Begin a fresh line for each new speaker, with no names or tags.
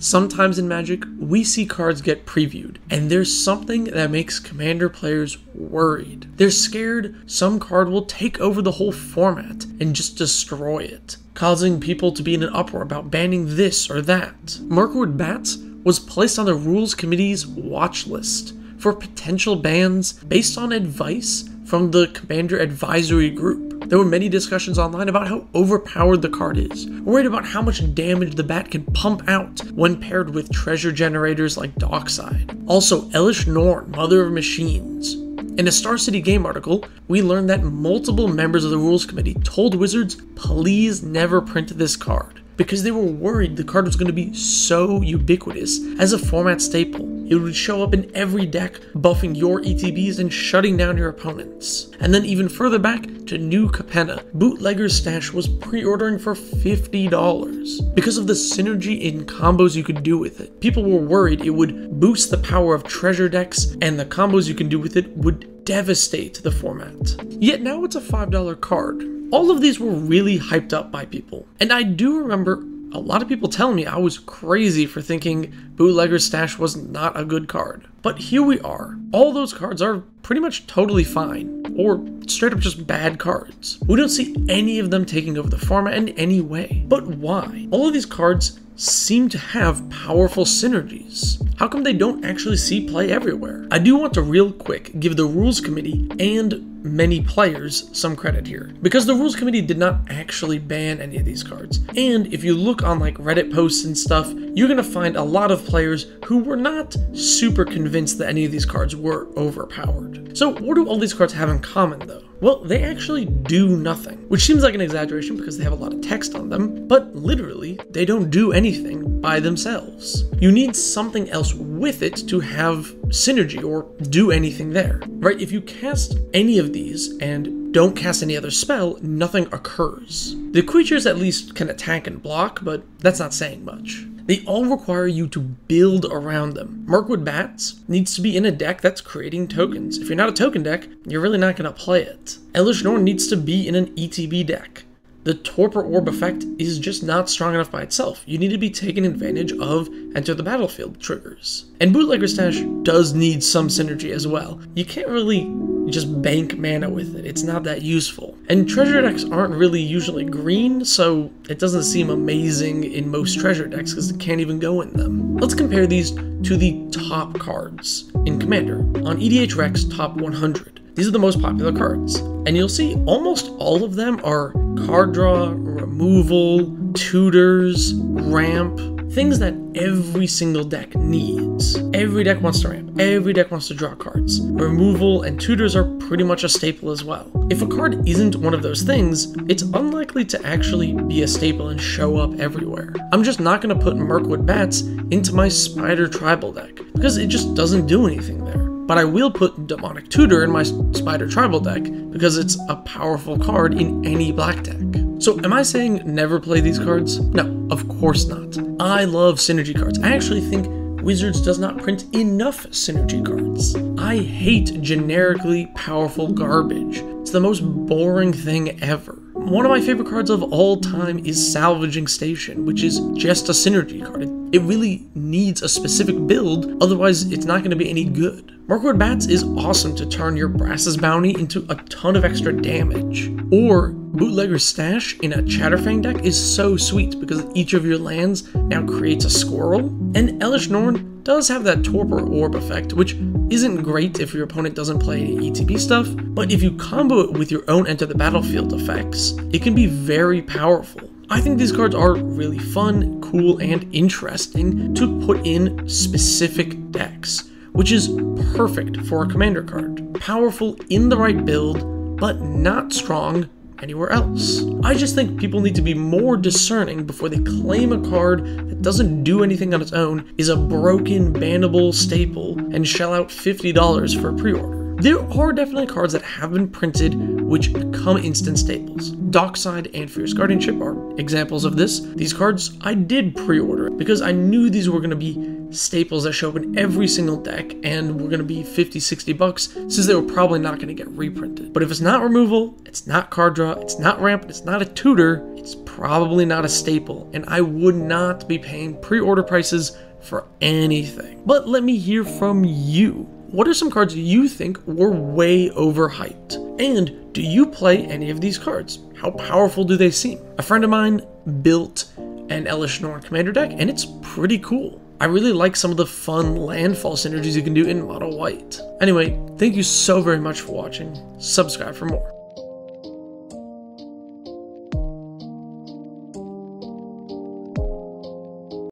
Sometimes in Magic, we see cards get previewed, and there's something that makes Commander players worried. They're scared some card will take over the whole format and just destroy it, causing people to be in an uproar about banning this or that. Mirkwood Bats was placed on the Rules Committee's watch list for potential bans based on advice from the Commander Advisory Group. There were many discussions online about how overpowered the card is, worried about how much damage the bat can pump out when paired with treasure generators like Dockside. Also, Elish Norn, Mother of Machines. In a Star City Game article, we learned that multiple members of the Rules Committee told Wizards, please never print this card, because they were worried the card was going to be so ubiquitous as a format staple. It would show up in every deck, buffing your ETBs and shutting down your opponents. And then even further back to New Capenna, Bootlegger's Stash was pre-ordering for $50 because of the synergy in combos you could do with it. People were worried it would boost the power of treasure decks, and the combos you can do with it would devastate the format. Yet now it's a $5 card. All of these were really hyped up by people, and I do remember a lot of people telling me I was crazy for thinking Bootlegger's Stash was not a good card. But here we are. All those cards are pretty much totally fine, or straight up just bad cards. We don't see any of them taking over the format in any way. But why? All of these cards seem to have powerful synergies. How come they don't actually see play everywhere? I do want to real quick give the Rules Committee and many players some credit here, because the Rules Committee did not actually ban any of these cards. And if you look on like Reddit posts and stuff, you're gonna find a lot of players who were not super convinced that any of these cards were overpowered. So what do all these cards have in common though? Well, they actually do nothing, which seems like an exaggeration because they have a lot of text on them, but literally, they don't do anything by themselves. You need something else with it to have synergy or do anything there, right? If you cast any of these and don't cast any other spell, nothing occurs. The creatures at least can attack and block, but that's not saying much. They all require you to build around them. Mirkwood Bats needs to be in a deck that's creating tokens. If you're not a token deck, you're really not going to play it. Elish Norn needs to be in an ETB deck. The Torpor Orb effect is just not strong enough by itself. You need to be taking advantage of Enter the Battlefield triggers. And Bootlegger's Stash does need some synergy as well. You can't really just bank mana with it. It's not that useful. And treasure decks aren't really usually green, so it doesn't seem amazing in most treasure decks because it can't even go in them. Let's compare these to the top cards in Commander. On EDH Rex Top 100. These are the most popular cards, and you'll see almost all of them are card draw, removal, tutors, ramp, things that every single deck needs. Every deck wants to ramp, every deck wants to draw cards. Removal and tutors are pretty much a staple as well. If a card isn't one of those things, it's unlikely to actually be a staple and show up everywhere. I'm just not going to put Mirkwood Bats into my Spider Tribal deck, because it just doesn't do anything there. But I will put Demonic Tutor in my Spider Tribal deck because it's a powerful card in any black deck. So am I saying never play these cards? No, of course not. I love synergy cards. I actually think Wizards does not print enough synergy cards. I hate generically powerful garbage. It's the most boring thing ever. One of my favorite cards of all time is Salvaging Station, which is just a synergy card. It really needs a specific build, otherwise it's not going to be any good. Mirkwood Bats is awesome to turn your Brass's Bounty into a ton of extra damage. Or Bootlegger's Stash in a Chatterfang deck is so sweet because each of your lands now creates a squirrel. And Elish Norn does have that Torpor Orb effect, which isn't great if your opponent doesn't play any ETB stuff, but if you combo it with your own Enter the Battlefield effects, it can be very powerful. I think these cards are really fun, cool, and interesting to put in specific decks, which is perfect for a commander card. Powerful in the right build, but not strong anywhere else. I just think people need to be more discerning before they claim a card that doesn't do anything on its own, is a broken, bannable staple, and shell out $50 for a pre-order. There are definitely cards that have been printed which become instant staples. Dockside and Fierce Guardianship are examples of this. These cards I did pre-order because I knew these were going to be staples that show up in every single deck and were going to be 50-60 bucks since they were probably not going to get reprinted. But if it's not removal, it's not card draw, it's not ramp, it's not a tutor, it's probably not a staple, and I would not be paying pre-order prices for anything. But let me hear from you. What are some cards you think were way overhyped? And do you play any of these cards? How powerful do they seem? A friend of mine built an Elish Norn Commander deck, and it's pretty cool. I really like some of the fun landfall synergies you can do in Mono White. Anyway, thank you so very much for watching. Subscribe for more.